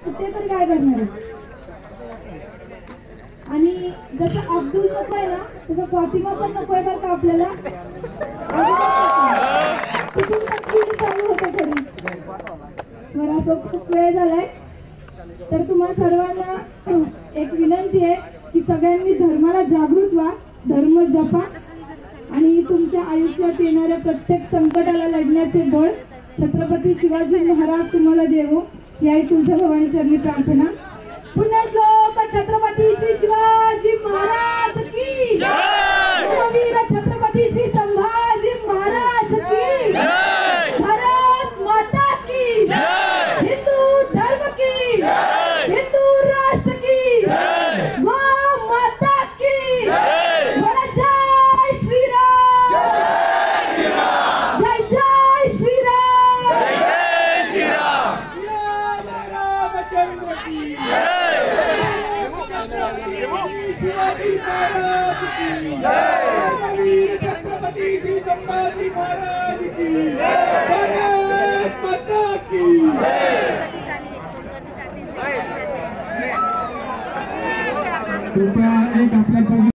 ते तर काय करणार आहे? आणि जसं अब्दुल नको आहे ना तसं फातिमा पण नको आहे बरं का आपल्याला. तिथून तकलीफ चालू होतं घरी. बरं असं खूप वेळ झालाय तर तुम्हा सर्वांना एक विनंती आहे की सगळ्यांनी धर्माला जागृत व्हा, धर्म जपा आणि तुमच्या आयुष्यात येणाऱ्या प्रत्येक संकटाला लढण्याचे बळ छत्रपती शिवाजी महाराज तुम्हाला देवो ही आई तुळजाभवानी चरणी प्रार्थना. पुण्यश्लोक छत्रपती श्री शिवाजी महाराज की जय. वीर छत्रपती श्री संभाजी महाराज की जय. भारत माता की जय. हिंदू धर्म की जय. हिंदू राष्ट्र की जय. गौ माता की जय. जय श्रीराम. जय जय श्रीराम. जय श्रीराम. कृपया एक आपल्या